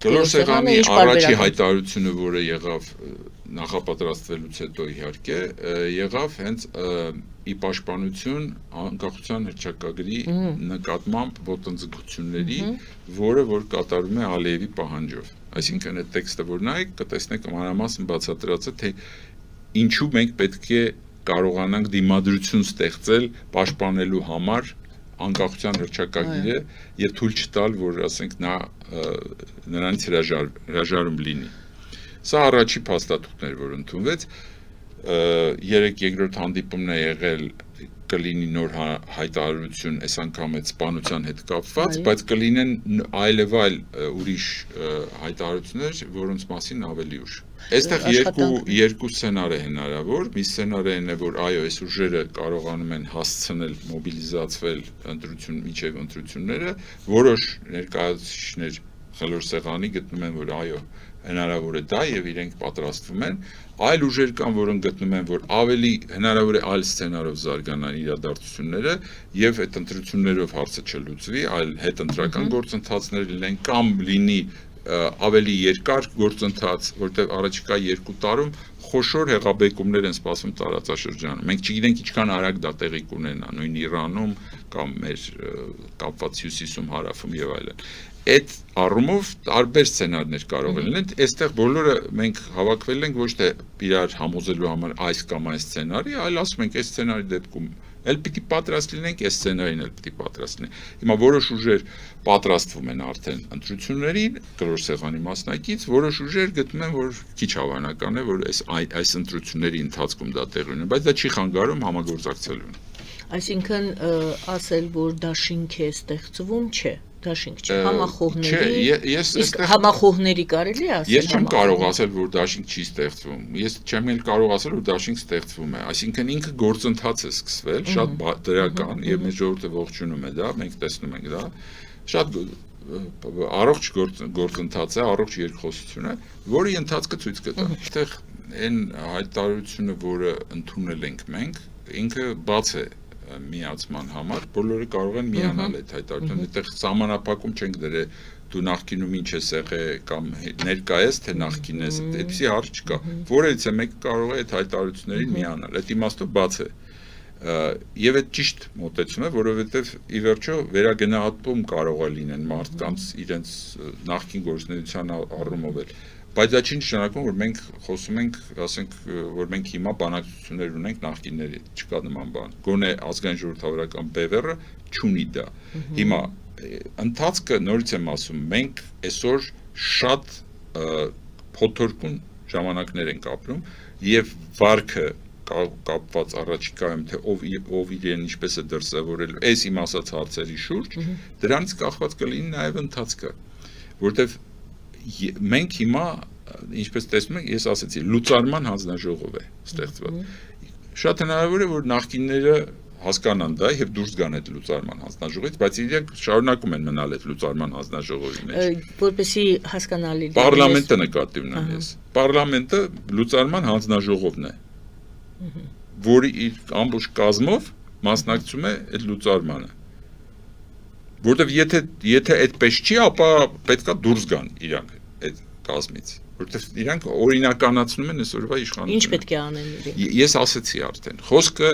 Կլոր սեղանի առաջի հայտարարությունը, որը եղավ նախապատրաստվելուց հետո իհարկե, եղավ հենց ի պաշտպանություն անկախության հռչակագրի նկատմամբ ոտնձգությունների, որ կատարում է Ալիևի պահանջով։ Այսինքն այդ տեքստը, որ նայեք, կտեսնեք մանրամասն բացատրած է, թե ինչու մենք պետք է կարողանանք դիմադրություն ստեղծել պաշտպանելու համար անկախության հռչակագիրը եւ թույլ չտալ, որ ասենք նրանից հրաժարում լինի։ Սա առաջի փաստաթուղթն էր, որ ընդունվեց, երեք երկրորդ հանդիպումն է եղել, կլինի նոր հայտարարություն, այս անգամ այդ սպանության հետ կապված, բայց կլինեն այլևայլ ուրիշ հայտարարություններ, որոնց մասին ավելի ուշ։ Այստեղ երկու սցենար է հնարավոր, մի սցենարն է, որ այո, այս ուժերը կարողանում են հասցնել մոբիլիզացվել մինչև ընտրությունները, որոշ ներկայացուցիչներ խլոր սեղանի գտնում են, որ այո, հնարավոր է դա եւ իրենք պատրաստվում են, այլ ուժեր կան, որոնք գտնում են, որ ավելի հնարավոր է այլ սցենարով զարգանան իրադարձությունները եւ այդ ընտրություններով հարցը չլուծվի, այլ հետընտրական գործընթացներ լինեն կամ լինի ավելի երկար գործընթաց, որտեղ առաջիկա 2 տարում խոշոր հեղաբեկումներ են սպասվում տարածաշրջանում։ Մենք չգիտենք ինչքան արագ դա տեղի կունենա, նույն Իրանում կամ մեր կապված հյուսիսում, հարավում եւ այլն։ Այդ առումով տարբեր սցենարներ կարող են լինել, այստեղ բոլորը մենք հավաքվել ենք ոչ թե իրար համոզելու համար այս կամ այս սցենարի, այլ ասում ենք այս սցենարի դեպքում էլ պիտի պատրաստ լինենք, այս սցենարին էլ պիտի պատրաստ լինենք։ Հիմա որոշ ուժեր պատրաստվում են արդեն ընտրություններին, կլոր սեղանի մասնակից, որոշ ուժեր գտնում են, որ քիչ հավանական է, որ այս ընտրությունների ընթացքում դա տեղի ունենա, բայց դա չի խանգարում համագործակցելուն։ Այսինքն ասել, որ դաշինք է ստեղծվում, չէ, դաշինք չէ, համախոհների, իսկ համախոհների կարելի է ասել։ Ես չեմ կարող ասել, որ դաշինք չի ստեղծվում, ես չեմ էլ կարող ասել, որ դաշինք ստեղծվում է, այսինքն ինքը գործընթաց է սկսվել, շատ դրական եւ մեր ժողովուրդը ողջունում է դա, մենք տեսնում ենք դա, շատ առողջ գործընթաց է, առողջ երկխոսություն է, որի ընթացքը ցույց կտա։ Այստեղ այն հայտարարությունը, որը ընդունել ենք մենք, ինքը բաց է միացման համար, բոլորը կարող են միանալ այդ հայտարարությունը, այդտեղ սահմանափակում չենք դրել, դու նախկինում ինչ ես եղել կամ ներկա ես, թե նախկին ես, այդպիսի հարց չկա, որից է մեկը կարող է այդ հայտարարություններին միանալ, այդ իմաստով բաց է, եւ այդ ճիշտ մոտեցում է, որովհետեւ ի վերջո վերագնահատում կարող է լինեն մարդկանց իրենց նախկին գործունեության առումով էլ, բայց դա չի նշանակում, որ մենք խոսում ենք, ասենք, որ մենք հիմա բանակցություններ ունենք նախկինների, չկա նման բան։ Գոնե ազգային ժողովրդավարական բևեռը չունի դա։ Հիմա ընթացքը նորից եմ ասում, մենք այսօր շատ փոթորկուն ժամանակներ ենք ապրում եւ վարքը կապված առաջիկայում թե ով իրեն ինչպես է դրսևորել այս իմ ասած հարցերի շուրջ, դրանից կախված կլինի նաեւ ընթացքը, որտեւ մենք հիմա, ինչպես տեսնում եք, ես ասեցի, լուծարման հանձնաժողով է ստեղծված։ Շատ հնարավոր է, որ նախկինները հասկանան դա եւ դուրս գան այդ լուծարման հանձնաժողովից, բայց իրենք շարունակում են մնալ այդ լուծարման հանձնաժողովի մեջ։ Որպեսզի հասկանալի լինի։ Պարլամենտը նկատի ունեմ ես։ Պարլամենտը լուծարման հանձնաժողովն է, որի իր ամբողջ կազմով մասնակցում է այդ լուծարմանը։ Որտեւ եթե այդպես չի, ապա պետքա դուրս գան իրանք այդ կազմից, որտեւ իրանք օրինականացնում են այսօրվա իշխանությունը։ Ինչ պետք է անեն իրենք։ Ես ասեցի արդեն, խոսքը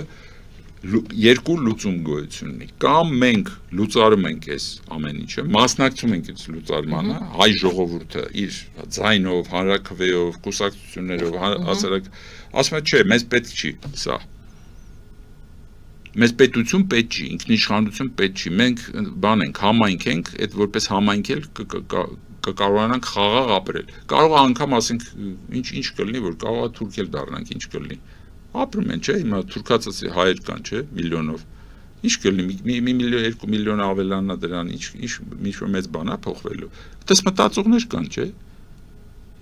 երկու լուծում գոյություն ունի, կամ մենք լուծարում ենք այս ամեն ինչը, մասնակցում ենք այս լուծարմանը, հայ ժողովուրդը իր ձայնով, հանրաքվեով, կուսակցություններով, հասարակ, ասում է, չէ, մեզ պետք չի սա։ Մեզ պետություն պետք չի, ինքնիշխանություն պետք չի, մենք բան ենք, համայնք ենք, այդ որպես համայնք էլ կկարողանանք խաղաղ ապրել։ Կարող է անգամ ասենք, ինչ կլինի, որ կարող է թուրք էլ դառնանք, ինչ կլինի։ Ապրում են, չէ, հիմա թուրքացած հայեր կան, չէ, միլիոնով։ Ինչ կլինի, 1 միլիոն, 2 միլիոն ավելանա դրան, ինչ որ մեծ բան է փոխվելու։ Այդպես մտածողներ կան, չէ։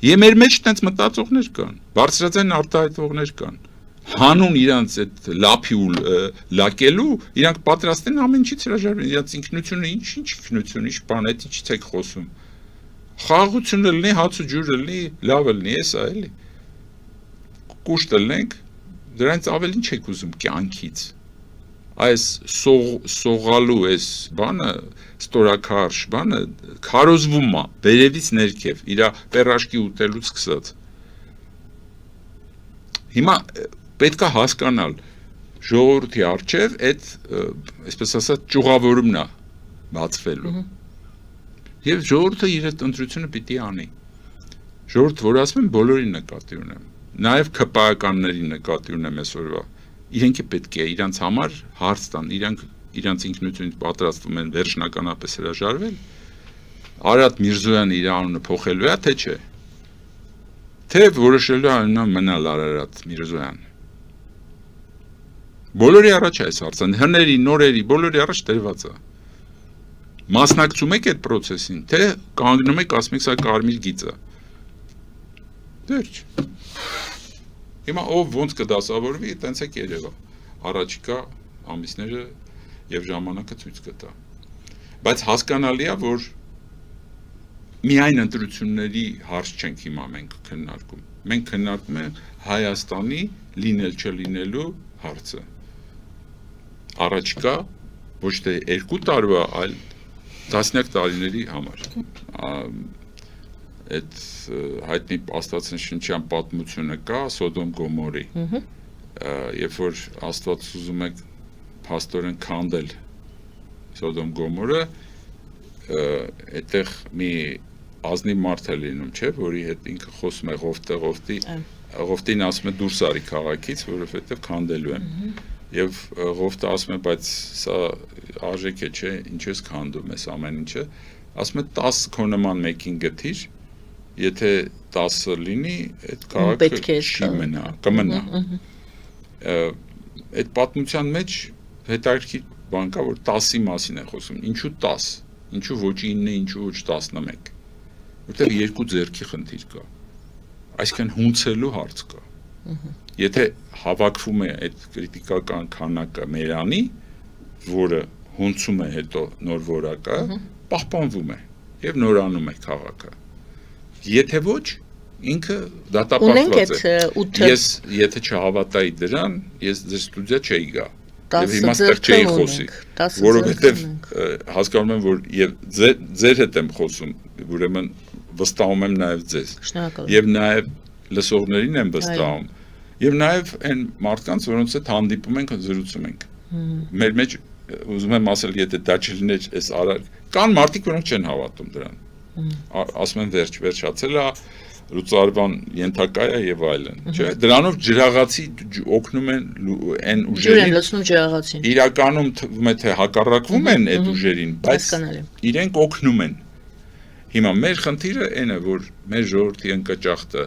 Եվ մեր մեջ տենց մտածողներ կան, բարձրաձայն արտահայտողներ կան։ Հանուն իրանց այդ լափի ու լակելու, իրանք պատրաստ են ամեն ինչից հրաժարվել, իրանց ինքնությունը, ինչ ինքնություն, ինչ բան է, ինչից եք խոսում։ Խաղաղությունը լինի, հաց ու ջուրը լինի, լավը լինի, էսա էլի։ Կուշտ լինենք, դրանից ավելի ինչ եք ուզում կյանքից։ այս սողալու այս բանը ստորակարշ բանը քարոզվում է վերևից ներքև իր պերաշկի ուտելուց սկսած հիմա պետք է հասկանալ ժողովրդի առջև այդ այսպես ասած ճյուղավորումն է բացվելու եւ ժողովուրդը իր ընտրությունը պիտի անի ժողովուրդ որ ասում են բոլորին նկատի ունեմ նաեւ քպայականների նկատի ունեմ այսօրվա իրենք պետք է իրանց համար հարց տան իրանց ինքնությունից պատրաստվում են վերջնականապես հրաժարվել Արարատ Միրզոյանը իր անունը փոխելու է թե չէ թե որոշելու է մնալ Արարատ Միրզոյան բոլորի առաջ է այս հարցը հների նորերի բոլորի առաջ դրված է մասնակցում եք այդ process-ին թե կանգնում եք ասում եք սա կարմիր գիծ է դերջ Հիմա ով ոնց կդասավորվի, տենց է կերևա, առաջիկա ամիսները և ժամանակը ցույց կտա։ Բայց հասկանալի է, որ միայն ընտրությունների հարց չենք հիմա մենք քննարկում։ Մենք քննարկում ենք Հայաստանի լինել չլինելու հարցը։ Առաջիկա ոչ թե 2 տարվա, այլ տասնյակ տարիների համար։ Այդ հայտնի աստվածաշնչյան պատմությունը կա Սոդոմ Գոմորի երբ որ Աստված ուզում է փաստորեն քանդել Սոդոմ Գոմորը այդտեղ մի ազնիվ մարդ է լինում չէ որի հետ ինքը խոսում է Ղովտին ասում է դուրս արի քաղաքից որովհետև քանդելու են եւ Ղովտը ասում է բայց սա արժեք է չէ ինչ ես քանդում ես ամեն ինչը ասում է 10 քո նման մեկին գտիր Եթե 10 լինի, այդ քաղաքը չի մնա, կմնա։ Այդ պատմության մեջ հետաքրքիր բան կա, որ 10-ի մասին է խոսում։ Ինչու 10, ինչու ոչ 9, ինչու ոչ 11։ Որտեղ երկու ձեռքի խնդիր կա։ Այսինքն հունցելու հարց կա։ Եթե հավաքվում է այդ կրիտիկական քանակը մերանի, որը հունցում է հետո նոր որակը, պահպանվում է եւ նորանում է քաղաքը։ Եթե ոչ, ինքը դատապարտված է։ Ես եթե չհավատայի դրան, ես ձեր ստուդիա չէի գա։ Եվ հիմա ստեղ չէի խոսի, որովհետև հասկանում եմ, որ եւ ձեր հետ եմ խոսում, ուրեմն վստահում եմ նաեւ ձեզ։ Եվ նաեւ լսողներին եմ վստահում։ Եվ նաեւ այն մարդկանց, որոնց հետ հանդիպում ենք, զրուցում ենք։ Մեր մեջ ուզում եմ ասել, եթե դա չլիներ, այս կան մարդիկ, որոնք չեն հավատում դրան։ Ասում են վերջացել է լուծարվան ենթակա է եւ այլն չէ դրանով ջրաղացի օգնում են այն ուժերին լցնում ջրաղացին իրականում թվում է թե հակառակվում են այդ ուժերին բայց իրենք օգնում են հիմա մեր խնդիրը այն է որ մեր ժողովրդի ընկճախտը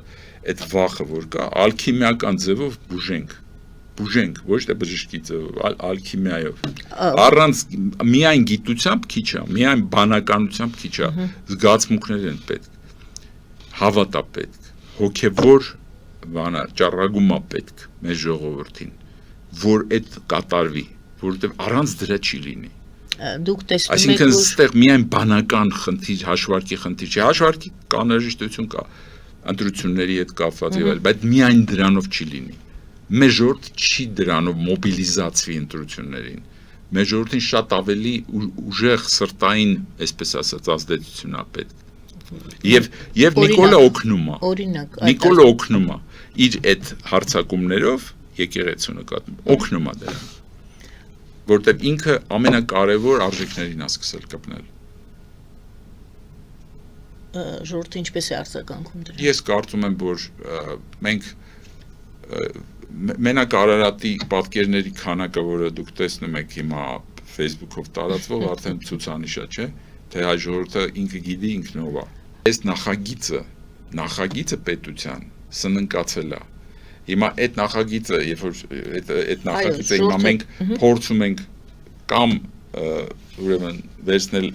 այդ վախը որ կա ալքիմիական ձևով բուժենք ոչ թե բժշկի ձևով այլ ալքիմիայով առանց միայն գիտությամբ քիչ է միայն բանականությամբ քիչ է զգացմունքներ են պետք հավատա պետք, հոգևոր ճառագում է պետք մեր ժողովրդին, որ այդ կատարվի, որովհետև առանց դրա չի լինի։ Դուք տեսնում եք, այսինքն այստեղ միայն բանական խնդիր, հաշվարկի խնդիր չի, հաշվարկի կանոնաժշտություն կա, ընտրությունների հետ կապված եւ այլ, բայց միայն դրանով չի լինի։ Մեր ժողովուրդը չի դրանով մոբիլիզացվի ընտրություններին։ Մեր ժողովրդին շատ ավելի ուժեղ սրտային, այսպես ասած, ազդեցություն է պետք։ Եվ Նիկոլը օգնում է։ Օրինակ, Նիկոլը օգնում է իր այդ հարցակումներով եկեղեցու նկատմամբ օգնում է դրան։ Որտեղ ինքը ամենակարևոր արժեքներին է սկսել կպնել։ Ժողովուրդը ինչպես է արձագանքում դրան։ Ես կարծում եմ, որ մենք մենակ Արարատի պատկերների քանակը, որը դուք տեսնում եք հիմա Facebook-ով տարածվող, արդեն ցուցանիշ է, չէ՞, թե հայ ժողովուրդը ինքը գիտի ինքնով է։ Այս նախագիծը պետության սննկացել է։ Հիմա այդ նախագիծը, երբ որ այդ նախագիծը հիմա մենք փորձում ենք կամ ուրեմն վերցնել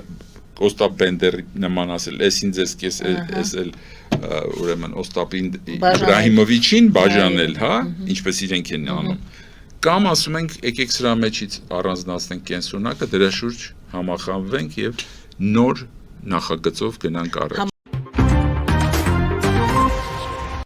Օստապ Բենդերի նման ասել, ես ինձ ես էլ ուրեմն Օստապ Իբրահիմովիչին բաժանել, հա, ինչպես իրենք են անում։ Կամ ասում ենք, եկեք սրա մեջից առանձնացնենք կենսունակը, դրա շուրջ համախմբվենք եւ նոր նախագծով գնանք առաջ։